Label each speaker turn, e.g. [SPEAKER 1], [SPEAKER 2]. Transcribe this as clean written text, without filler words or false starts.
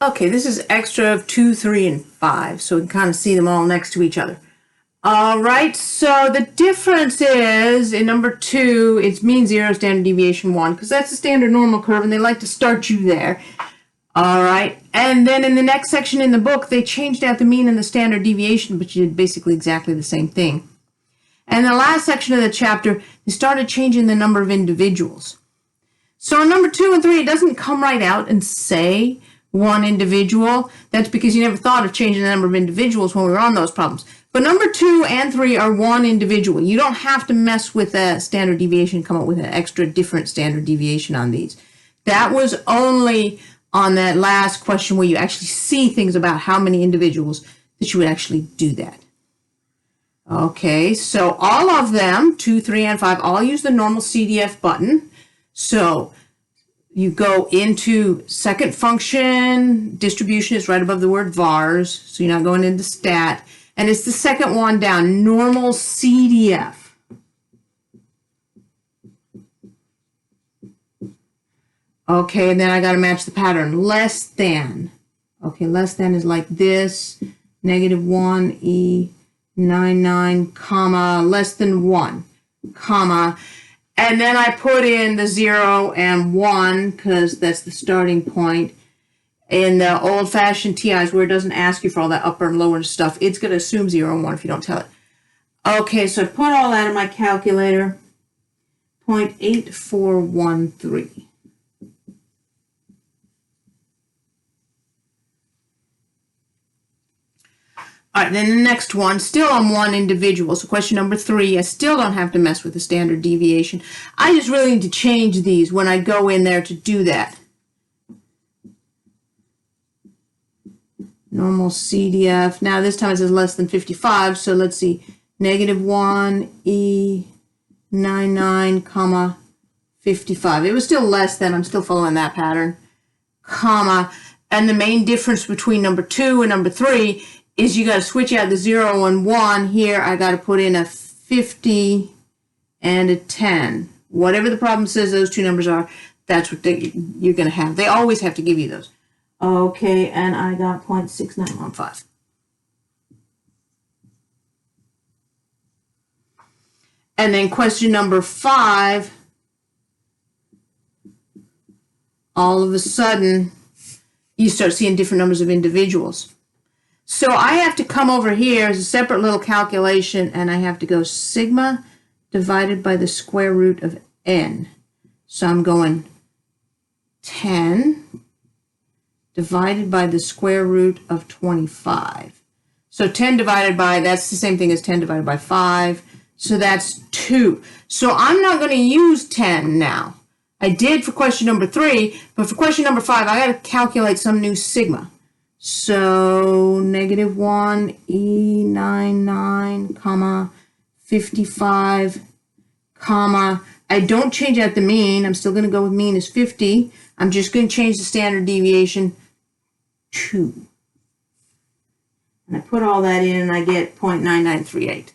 [SPEAKER 1] Okay, this is extra of 2, 3, and 5, so we can kind of see them all next to each other. All right, so the difference is in number 2, it's mean 0, standard deviation 1, because that's the standard normal curve, and they like to start you there. All right, and then in the next section in the book, they changed out the mean and the standard deviation, but you did basically exactly the same thing. And the last section of the chapter, they started changing the number of individuals. So in number 2 and 3, it doesn't come right out and say one individual. That's because you never thought of changing the number of individuals when we were on those problems. But number 2 and 3 are one individual. You don't have to mess with a standard deviation, come up with an extra different standard deviation on these. That was only on that last question where you actually see things about how many individuals that you would actually do that. Okay, so all of them, 2, 3, and 5, all use the normal CDF button. So you go into second function, distribution is right above the word vars, so you're not going into stat. And it's the second one down, normal CDF. Okay, and then I got to match the pattern, less than. Okay, less than is like this, -1, E99, comma, less than 1, comma. And then I put in the 0 and 1 because that's the starting point. In the old-fashioned TIs where it doesn't ask you for all that upper and lower stuff, it's going to assume 0 and 1 if you don't tell it. Okay, so I put all that in my calculator, 0.8413. All right, then the next one, still on one individual. So question number 3, I still don't have to mess with the standard deviation. I just really need to change these when I go in there to do that. Normal CDF. Now this time it says less than 55, so let's see. -1, E99, comma, 55. It was still less than, I'm still following that pattern, comma. And the main difference between number 2 and number 3 is you got to switch out the 0 and 1. Here I got to put in a 50 and a 10. Whatever the problem says those two numbers are, that's what you're going to have. They always have to give you those. Okay, and I got 0.6915. And then question number 5, all of a sudden, you start seeing different numbers of individuals. So I have to come over here as a separate little calculation, and I have to go sigma divided by the square root of n. So I'm going 10 divided by the square root of 25. So 10 divided by, that's the same thing as 10 divided by 5. So that's 2. So I'm not going to use 10 now. I did for question number 3, but for question number 5, I got to calculate some new sigma. So -1, E99, comma, 55, comma. I don't change out the mean. I'm still going to go with mean is 50. I'm just going to change the standard deviation 2. And I put all that in and I get 0.9938.